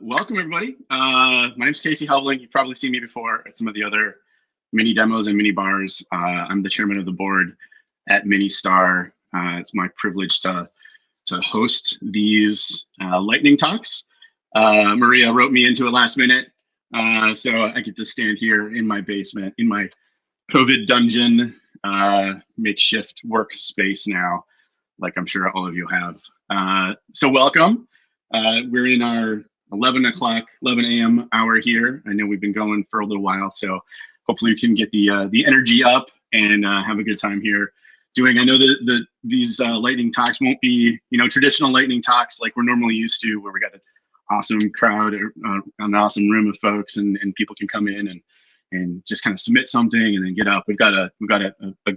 Welcome everybody. My name's Casey Hovling. You've probably seen me before at some of the other mini demos and mini bars. I'm the chairman of the board at Ministar. It's my privilege to host these lightning talks. Maria wrote me into it last minute, so I get to stand here in my basement, in my COVID dungeon, makeshift workspace now, like I'm sure all of you have. So welcome. We're in our 11 a.m. hour here. I know we've been going for a little while, so hopefully we can get the energy up and have a good time here. I know that these lightning talks won't be, traditional lightning talks like we're normally used to, where we got an awesome crowd, an awesome room of folks, and people can come in and just kind of submit something and then get up. We've got a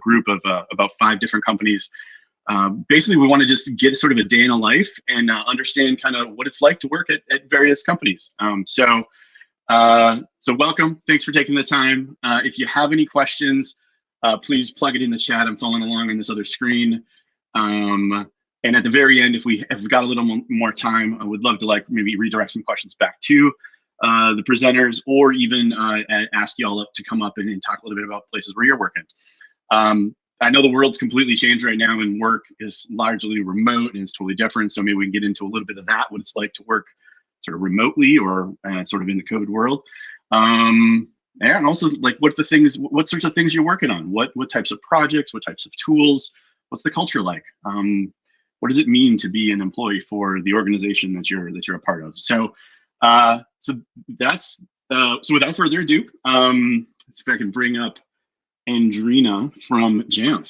group of about 5 different companies. Basically, we want to just get sort of a day in a life and understand kind of what it's like to work at various companies. So welcome. Thanks for taking the time. If you have any questions, please plug it in the chat. I'm following along on this other screen. And at the very end, if we've got a little more time, I would love to maybe redirect some questions back to the presenters, or even ask you all up to come up and talk a little bit about places where you're working. I know the world's completely changed right now, and work is largely remote and it's totally different. So maybe we can get into a little bit of that, what it's like to work sort of remotely or sort of in the COVID world. And also what sorts of things you're working on, what types of projects, what types of tools, what's the culture like? What does it mean to be an employee for the organization that you're a part of? So without further ado, let's see if I can bring up Andrina from Jamf.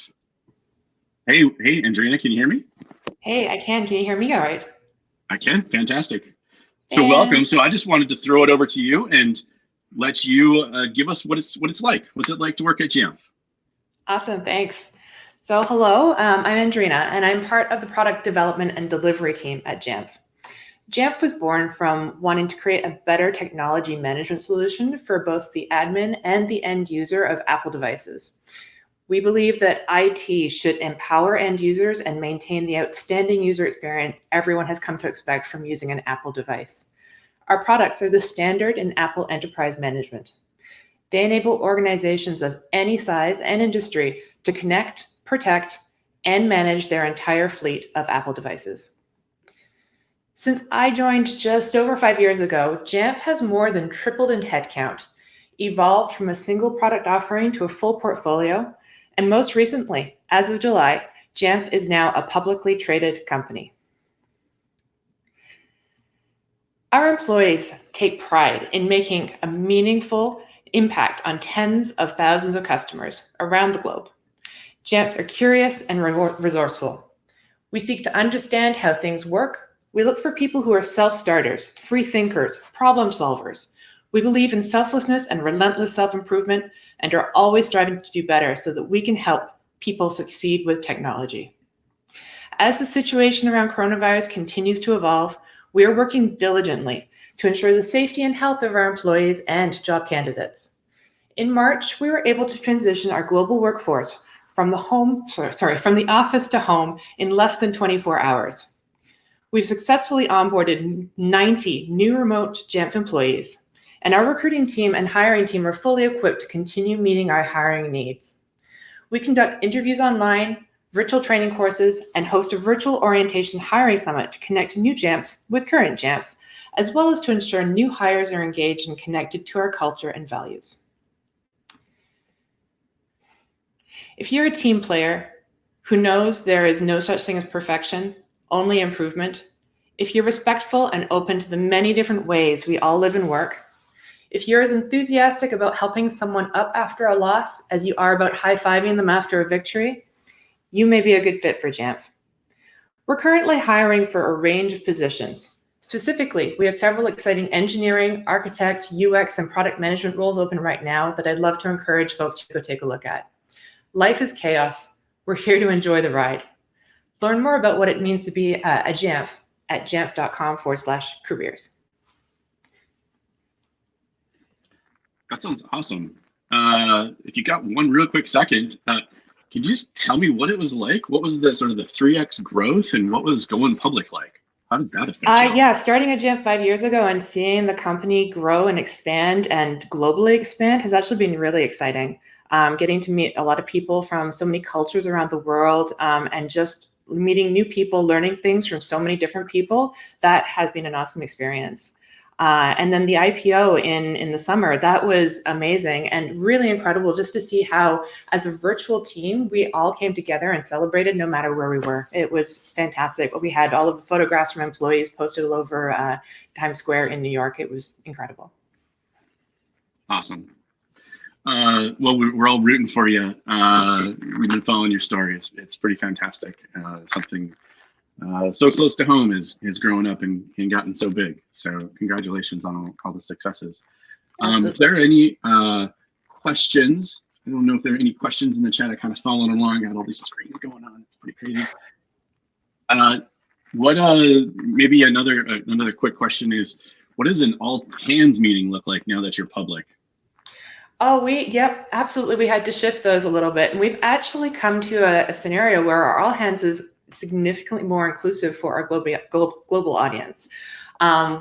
Hey, Andrina, can you hear me? Hey, I can. Can you hear me all right? I can. Fantastic. So welcome. So I just wanted to throw it over to you and let you give us what it's like. What's it like to work at Jamf? Awesome. Thanks. So hello, I'm Andrina, and I'm part of the product development and delivery team at Jamf. Jamf was born from wanting to create a better technology management solution for both the admin and the end user of Apple devices. We believe that IT should empower end users and maintain the outstanding user experience everyone has come to expect from using an Apple device. Our products are the standard in Apple enterprise management. They enable organizations of any size and industry to connect, protect, and manage their entire fleet of Apple devices. Since I joined just over 5 years ago, Jamf has more than tripled in headcount, evolved from a single product offering to a full portfolio, and most recently, as of July, Jamf is now a publicly traded company. Our employees take pride in making a meaningful impact on tens of thousands of customers around the globe. Jamfs are curious and resourceful. We seek to understand how things work. We look for people who are self-starters, free thinkers, problem solvers. We believe in selflessness and relentless self-improvement and are always striving to do better so that we can help people succeed with technology. As the situation around coronavirus continues to evolve, we are working diligently to ensure the safety and health of our employees and job candidates. In March, we were able to transition our global workforce from the office to home in less than 24 hours. We've successfully onboarded 90 new remote Jamf employees, and our recruiting team and hiring team are fully equipped to continue meeting our hiring needs. We conduct interviews online, virtual training courses, and host a virtual orientation hiring summit to connect new Jamfs with current Jamfs, as well as to ensure new hires are engaged and connected to our culture and values. If you're a team player who knows there is no such thing as perfection, only improvement, if you're respectful and open to the many different ways we all live and work, if you're as enthusiastic about helping someone up after a loss as you are about high-fiving them after a victory, you may be a good fit for Jamf. We're currently hiring for a range of positions. Specifically, we have several exciting engineering, architect, UX, and product management roles open right now that I'd love to encourage folks to go take a look at. Life is chaos. We're here to enjoy the ride. Learn more about what it means to be a Jamf at jamf.com/careers. That sounds awesome. If you got one real quick second, can you just tell me what it was like? What was the sort of the 3x growth and what was going public like? How did that affect you? Yeah, starting at Jamf 5 years ago and seeing the company grow and expand and globally expand has actually been really exciting. Getting to meet a lot of people from so many cultures around the world, and just meeting new people, learning things from so many different people, that has been an awesome experience. And then the IPO in the summer, that was amazing and really incredible just to see how, as a virtual team, we all came together and celebrated no matter where we were. It was fantastic. We had all of the photographs from employees posted all over Times Square in New York. It was incredible. Awesome. Well, we're all rooting for you. We've been following your story. It's pretty fantastic. Something so close to home is growing up and gotten so big. So congratulations on all the successes. If there are any questions, I don't know if there are any questions in the chat. I kind of following along. Got all these screens going on. It's pretty crazy. Maybe another quick question is, what does an all hands meeting look like now that you're public? Oh, yep, absolutely. We had to shift those a little bit. And we've actually come to a scenario where our all hands is significantly more inclusive for our global audience.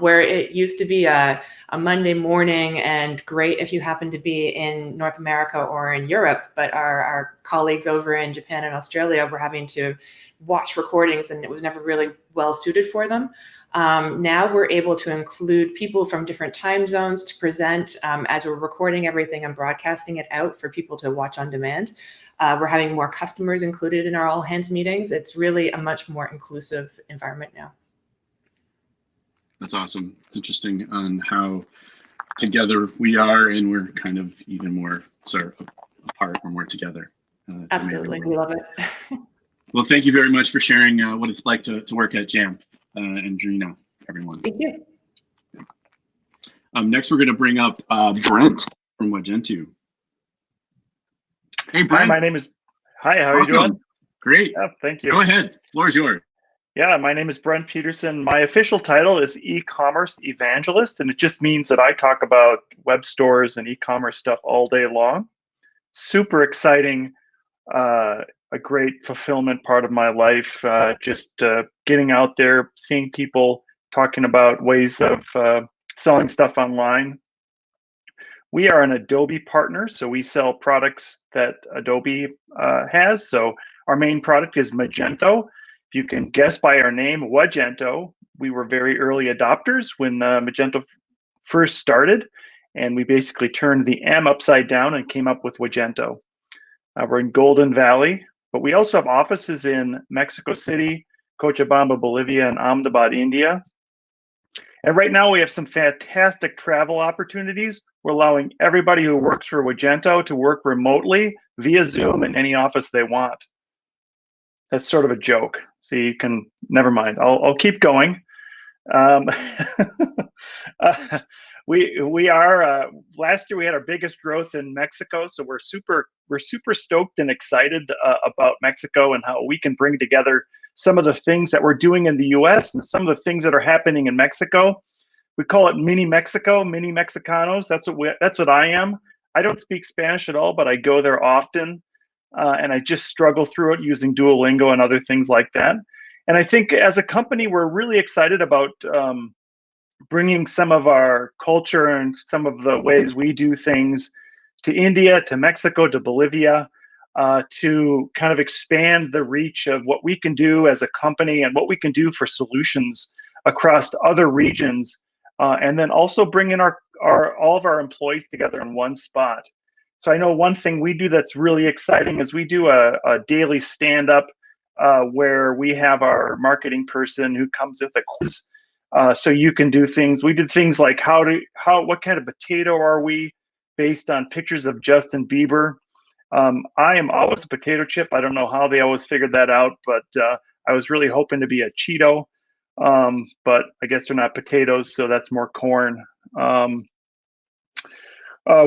Where it used to be a Monday morning and great if you happen to be in North America or in Europe, but our colleagues over in Japan and Australia were having to watch recordings and it was never really well suited for them. Now we're able to include people from different time zones to present as we're recording everything and broadcasting it out for people to watch on demand. We're having more customers included in our all hands meetings. It's really a much more inclusive environment now. That's awesome. It's interesting on how together we are, and we're kind of even more sort of apart when we're together. Absolutely, we love it. Well, thank you very much for sharing what it's like to work at Jamf and Drina, everyone. Thank you. Next, we're going to bring up Brent from Magenta. Hey, Brent. Hi, how are you doing? Great. Yeah, thank you. Go ahead. The floor is yours. Yeah, my name is Brent Peterson. My official title is e-commerce evangelist, and it just means that I talk about web stores and e-commerce stuff all day long. Super exciting, a great fulfillment part of my life, just getting out there, seeing people talking about ways of selling stuff online. We are an Adobe partner, so we sell products that Adobe has. So our main product is Magenta. If you can guess by our name, Wagento, we were very early adopters when Magenta first started, and we basically turned the M upside down and came up with Wagento. We're in Golden Valley, but we also have offices in Mexico City, Cochabamba, Bolivia, and Ahmedabad, India. And right now we have some fantastic travel opportunities. We're allowing everybody who works for Wagento to work remotely via Zoom in any office they want. That's sort of a joke. So you can, never mind. I'll keep going. We are last year we had our biggest growth in Mexico, so we're super stoked and excited about Mexico and how we can bring together some of the things that we're doing in the U.S. and some of the things that are happening in Mexico. We call it Mini Mexico, Mini Mexicanos. That's what I am. I don't speak Spanish at all, but I go there often. And I just struggle through it using Duolingo and other things like that. And I think as a company, we're really excited about bringing some of our culture and some of the ways we do things to India, to Mexico, to Bolivia, to kind of expand the reach of what we can do as a company and what we can do for solutions across other regions. And then also bringing all of our employees together in one spot. So I know one thing we do that's really exciting is we do a daily stand-up where we have our marketing person who comes with a quiz. So you can do things. We did things like what kind of potato are we, based on pictures of Justin Bieber. I am always a potato chip. I don't know how they always figured that out, but I was really hoping to be a Cheeto. But I guess they're not potatoes, so that's more corn.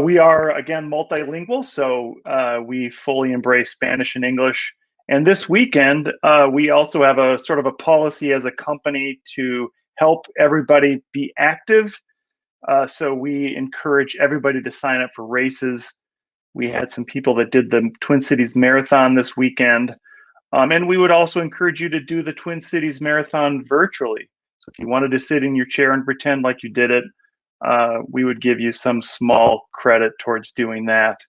We are, again, multilingual, so we fully embrace Spanish and English. And this weekend, we also have a sort of a policy as a company to help everybody be active. So we encourage everybody to sign up for races. We had some people that did the Twin Cities Marathon this weekend. And we would also encourage you to do the Twin Cities Marathon virtually. So if you wanted to sit in your chair and pretend like you did it, we would give you some small credit towards doing that.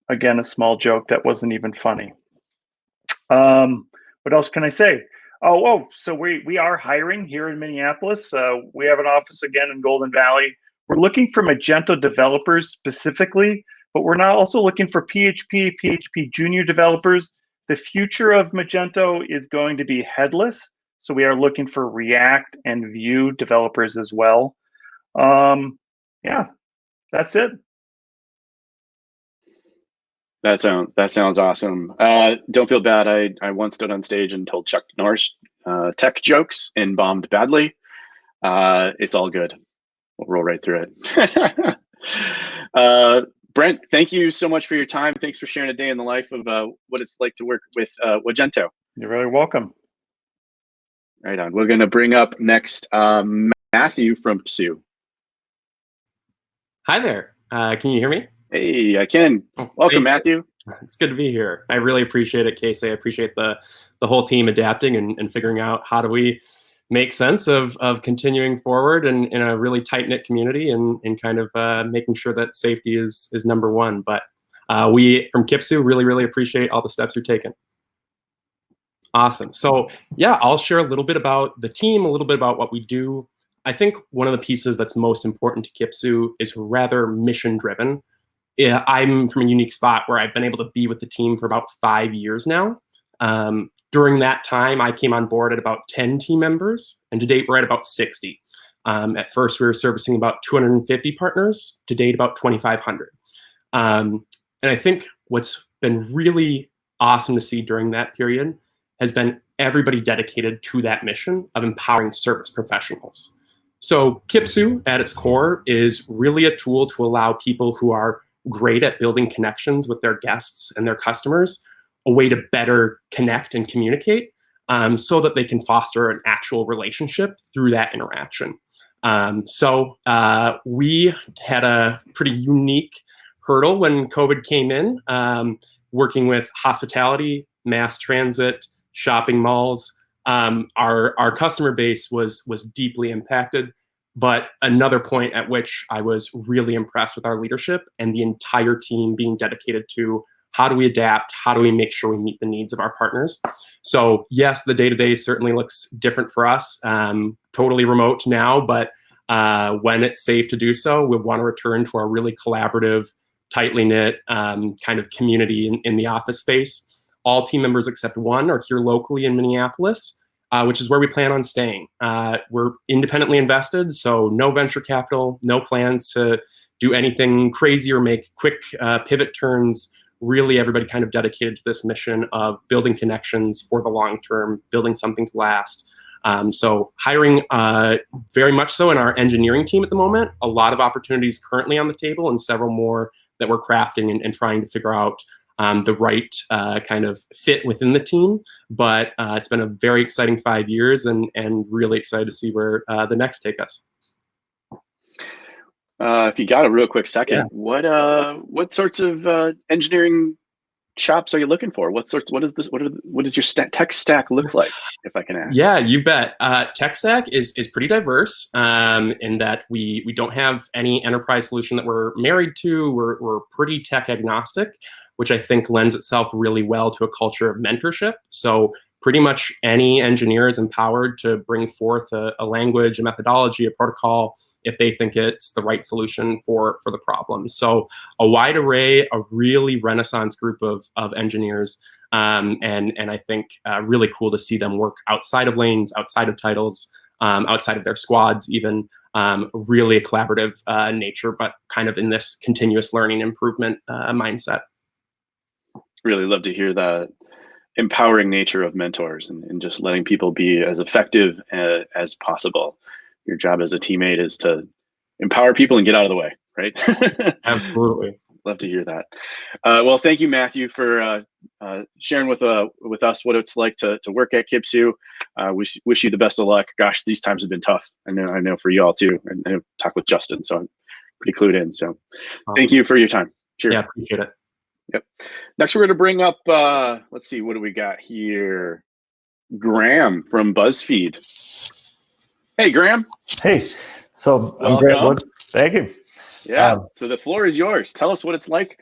Again, a small joke that wasn't even funny. What else can I say? So we are hiring here in Minneapolis. We have an office again in Golden Valley. We're looking for Magenta developers specifically, but we're now also looking for PHP junior developers. The future of Magento is going to be headless, so we are looking for React and Vue developers as well. Yeah, that's it. That sounds awesome. Don't feel bad. I once stood on stage and told Chuck Norris tech jokes and bombed badly. It's all good. We'll roll right through it. Brent, thank you so much for your time. Thanks for sharing a day in the life of what it's like to work with Magento. You're very welcome. Right on. We're going to bring up next Matthew from Kipsu. Hi there. Can you hear me? Hey, I can. Welcome, Matthew. It's good to be here. I really appreciate it, Casey. I appreciate the whole team adapting and figuring out how do we make sense of continuing forward in a really tight-knit community and kind of making sure that safety is number one. But we from Kipsu really appreciate all the steps you're taking. Awesome. So yeah, I'll share a little bit about the team, a little bit about what we do. I think one of the pieces that's most important to Kipsu is rather mission-driven. Yeah, I'm from a unique spot where I've been able to be with the team for about 5 years now. During that time, I came on board at about 10 team members, and to date, we're at about 60. At first, we were servicing about 250 partners. To date, about 2,500. And I think what's been really awesome to see during that period has been everybody dedicated to that mission of empowering service professionals. So Kipsu, at its core, is really a tool to allow people who are great at building connections with their guests and their customers a way to better connect and communicate so that they can foster an actual relationship through that interaction. So we had a pretty unique hurdle when COVID came in, working with hospitality, mass transit, shopping malls. Our customer base was deeply impacted. But another point at which I was really impressed with our leadership and the entire team being dedicated to how do we adapt, how do we make sure we meet the needs of our partners. So yes, the day-to-day certainly looks different for us, totally remote now, but when it's safe to do so, we want to return to our really collaborative, tightly knit kind of community in the office space. All team members except one are here locally in Minneapolis, which is where we plan on staying. We're independently invested, so no venture capital, no plans to do anything crazy or make quick pivot turns. Really, everybody kind of dedicated to this mission of building connections for the long term, building something to last. So hiring very much so in our engineering team at the moment. A lot of opportunities currently on the table and several more that we're crafting and trying to figure out the right kind of fit within the team. But it's been a very exciting 5 years and really excited to see where the next take us. If you got a real quick second, yeah. What sorts of engineering chops are you looking for? What does your tech stack look like, if I can ask? Yeah, you bet. Tech stack is pretty diverse in that we don't have any enterprise solution that we're married to. We're pretty tech agnostic, which I think lends itself really well to a culture of mentorship. So pretty much any engineer is empowered to bring forth a language, a methodology, a protocol, if they think it's the right solution for the problem. So a wide array, a really renaissance group of engineers, and I think really cool to see them work outside of lanes, outside of titles, outside of their squads, even really a collaborative nature, but kind of in this continuous learning improvement mindset. Really love to hear the empowering nature of mentors and just letting people be as effective as possible. Your job as a teammate is to empower people and get out of the way, right? Absolutely. Love to hear that. Well, thank you, Matthew, for sharing with us what it's like to work at Kipsu. Wish you the best of luck. Gosh, these times have been tough. I know for you all too. And I talked with Justin, so I'm pretty clued in. So thank you for your time. Cheers. Yeah, appreciate it. Yep. Next, we're going to bring up, let's see, what do we got here? Graham from Buzzfeed. Hey, Graham. Hey, so I'm Graham Welcome. Wood. Thank you. Yeah. So the floor is yours. Tell us what it's like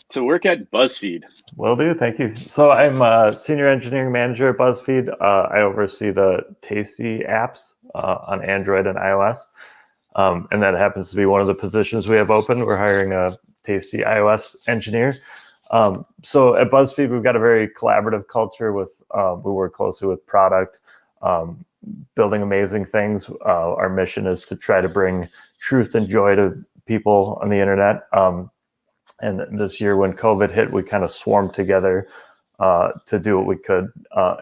to work at Buzzfeed. Will do. Thank you. So I'm a senior engineering manager at Buzzfeed. I oversee the Tasty apps on Android and iOS. And that happens to be one of the positions we have open. We're hiring a Tasty iOS engineer. So at Buzzfeed, we've got a very collaborative culture with, we work closely with product, building amazing things. Our mission is to try to bring truth and joy to people on the internet. And this year when COVID hit, we kind of swarmed together to do what we could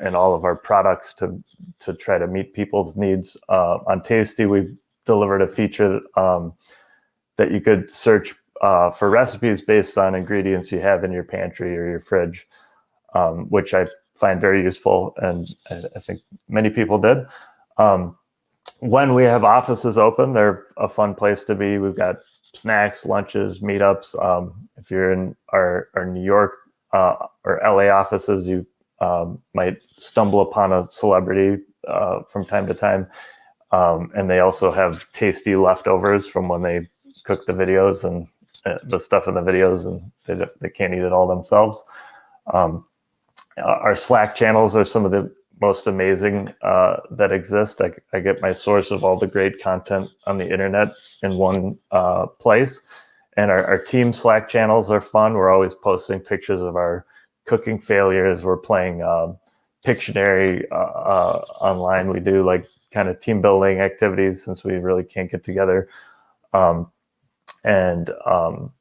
in all of our products to try to meet people's needs. On Tasty, we delivered a feature that you could search for recipes based on ingredients you have in your pantry or your fridge, which I find very useful, and I think many people did. When we have offices open, they're a fun place to be. We've got snacks, lunches, meetups. If you're in our New York or LA offices, you might stumble upon a celebrity from time to time. And they also have tasty leftovers from when they cook the videos and the stuff in the videos, and they can't eat it all themselves. Our Slack channels are some of the most amazing that exist. I get my source of all the great content on the internet in one place. And our team Slack channels are fun. We're always posting pictures of our cooking failures. We're playing Pictionary online. We do like kind of team building activities since we really can't get together. And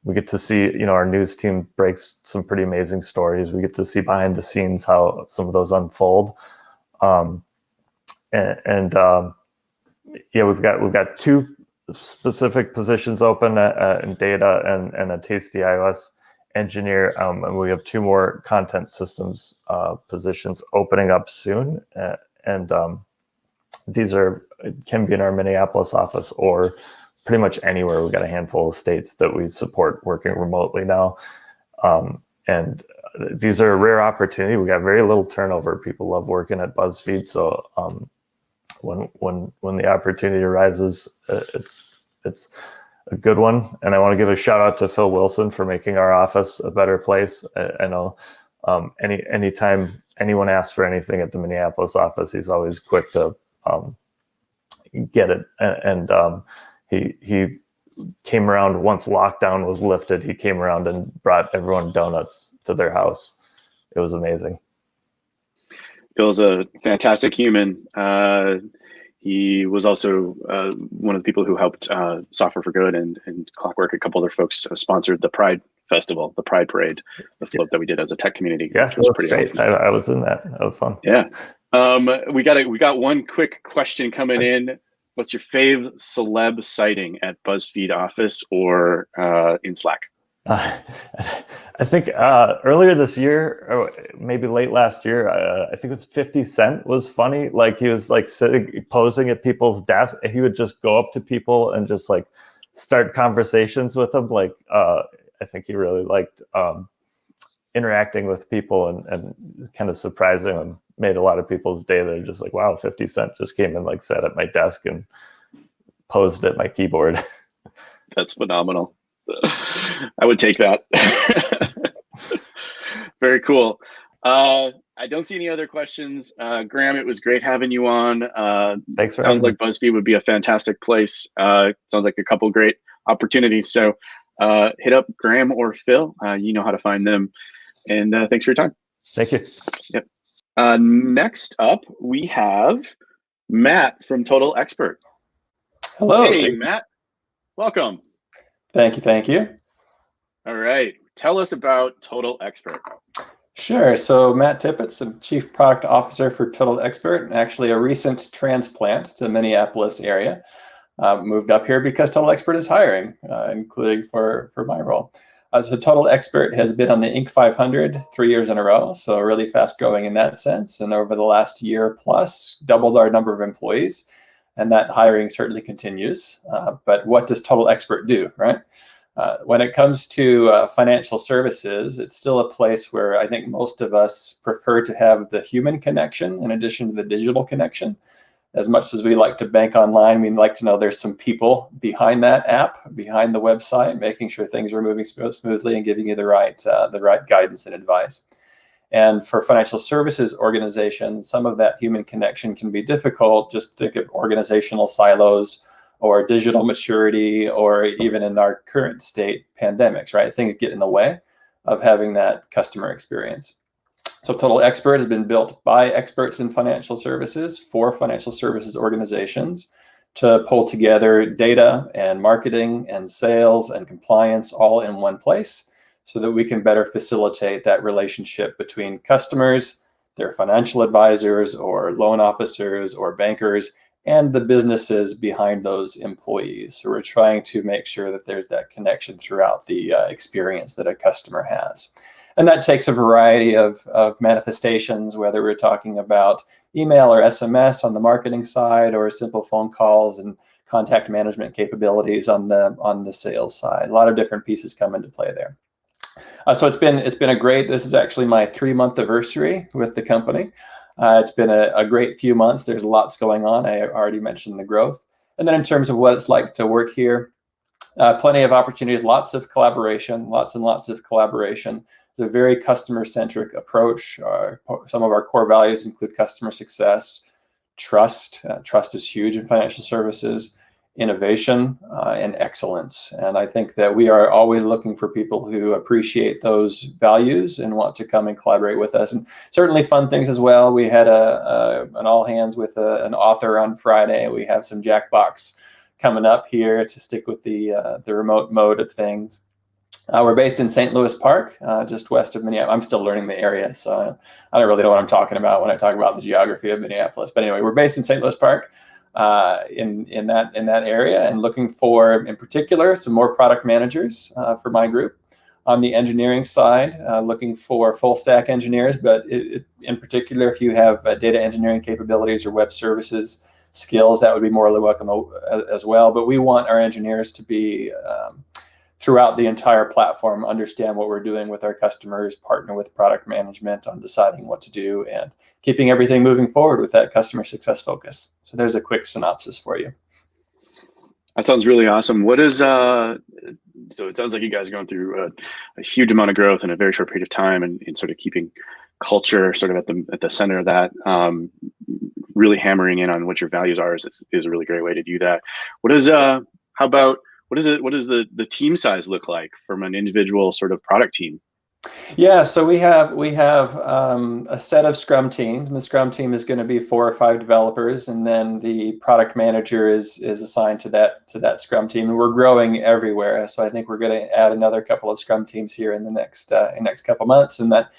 we get to see, our news team breaks some pretty amazing stories. We get to see behind the scenes how some of those unfold. Yeah, we've got two specific positions open in data and a Tasty iOS engineer, and we have two more content systems positions opening up soon. And these can be in our Minneapolis office or pretty much anywhere. We've got a handful of states that we support working remotely now. And these are a rare opportunity. We got very little turnover. People love working at Buzzfeed. So when the opportunity arises, it's a good one. And I want to give a shout out to Phil Wilson for making our office a better place. I know anytime anyone asks for anything at the Minneapolis office, he's always quick to get it. And he came around once lockdown was lifted. He came around and brought everyone donuts to their house. It was amazing. Phil's a fantastic human. He was also one of the people who helped Software for Good and Clockwork. A couple other folks sponsored the Pride Festival, the Pride Parade, the float that we did as a tech community. Yes, that was pretty great. I was in that. That was fun. Yeah. We got one quick question coming in. What's your fave celeb sighting at Buzzfeed office or in Slack? I think earlier this year, or maybe late last year, I think it was 50 Cent was funny. Like he was like sitting, posing at people's desks. He would just go up to people and just like start conversations with them. Like I think he really liked interacting with people and kind of surprising them. Made a lot of people's day. They're just like, wow, 50 Cent just came and like sat at my desk and posed at my keyboard. That's phenomenal. I would take that. Very cool. I don't see any other questions. Graham, it was great having you on. Thanks for sounds like Buzzfeed would be a fantastic place. Sounds like a couple great opportunities. So hit up Graham or Phil. You know how to find them. And thanks for your time. Thank you. Yep. Next up, we have Matt from Total Expert. Hello. Hey, Matt. Welcome. Thank you. All right. Tell us about Total Expert. Sure. So Matt Tippett's the Chief Product Officer for Total Expert, and actually a recent transplant to the Minneapolis area. Moved up here because Total Expert is hiring, including for my role. So Total Expert has been on the Inc. 500 3 years in a row, so really fast growing in that sense. And over the last year plus, doubled our number of employees, and that hiring certainly continues. But what does Total Expert do, right? When it comes to financial services, it's still a place where I think most of us prefer to have the human connection in addition to the digital connection. as much as we like to bank online, we'd like to know there's some people behind that app, behind the website, making sure things are moving smoothly and giving you the right guidance and advice. And for financial services organizations, some of that human connection can be difficult. Just think of organizational silos or digital maturity, or even in our current state, pandemics, right? Things get in the way of having that customer experience. So Total Expert has been built by experts in financial services for financial services organizations to pull together data and marketing and sales and compliance all in one place so that we can better facilitate that relationship between customers, their financial advisors or loan officers or bankers, and the businesses behind those employees. So we're trying to make sure that there's that connection throughout the experience that a customer has. And that takes a variety of manifestations, whether we're talking about email or SMS on the marketing side, or simple phone calls and contact management capabilities on the sales side. A lot of different pieces come into play there. So it's been this is actually my 3-month anniversary with the company. It's been a great few months. There's lots going on. I already mentioned the growth. And then in terms of what it's like to work here, plenty of opportunities, lots of collaboration, lots and lots of collaboration. It's a very customer-centric approach. Some of our core values include customer success, trust. Trust is huge in financial services, innovation, and excellence. And I think that we are always looking for people who appreciate those values and want to come and collaborate with us. And certainly fun things as well. We had an all hands with an author on Friday. We have some Jackbox coming up here to stick with the remote mode of things. We're based in St. Louis Park, just west of Minneapolis. I'm still learning the area, so I don't really know what I'm talking about when I talk about the geography of Minneapolis. But anyway, we're based in St. Louis Park. In that area, and looking for, in particular, some more product managers for my group. On the engineering side, looking for full stack engineers, but in particular, if you have data engineering capabilities or web services skills, that would be morally welcome as well. But we want our engineers to be throughout the entire platform, understand what we're doing with our customers, partner with product management on deciding what to do, and keeping everything moving forward with that customer success focus. So there's a quick synopsis for you. That sounds really awesome. What is so it sounds like you guys are going through a huge amount of growth in a very short period of time, and sort of keeping culture sort of at the center of that. Really hammering in on what your values are is a really great way to do that. What does the team size look like from an individual sort of product team? Yeah, so we have a set of Scrum teams, and the Scrum team is going to be 4 or 5 developers, and then the product manager is assigned to that Scrum team, and we're growing everywhere. So I think we're going to add another couple of Scrum teams here in the next couple months, and that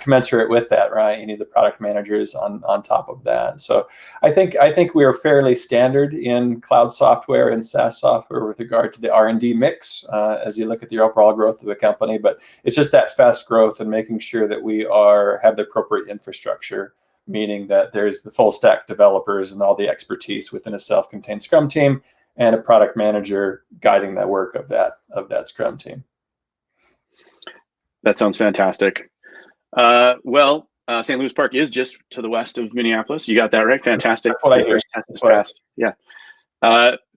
commensurate with that, right? You need the product managers on top of that. So I think we are fairly standard in cloud software and SaaS software with regard to the R&D mix as you look at the overall growth of the company. But it's just that fast growth and making sure that we have the appropriate infrastructure, meaning that there's the full stack developers and all the expertise within a self-contained Scrum team, and a product manager guiding the work of that Scrum team. That sounds fantastic. St. Louis Park is just to the west of Minneapolis. You got that right. Fantastic. That's what I hear. That's fast. Yeah.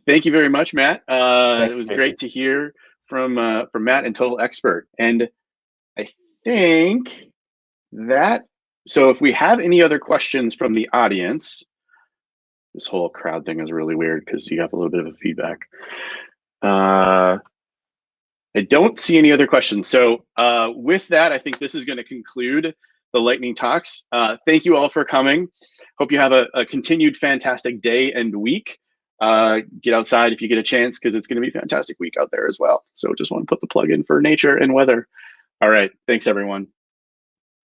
Thank you very much, Matt. It was great to hear from Matt and Total Expert. And I think that, so if we have any other questions from the audience, this whole crowd thing is really weird because you have a little bit of a feedback. I don't see any other questions. So with that, I think this is going to conclude the lightning talks. Thank you all for coming. Hope you have a continued fantastic day and week. Get outside if you get a chance, because it's going to be a fantastic week out there as well. So just want to put the plug in for nature and weather. All right. Thanks, everyone.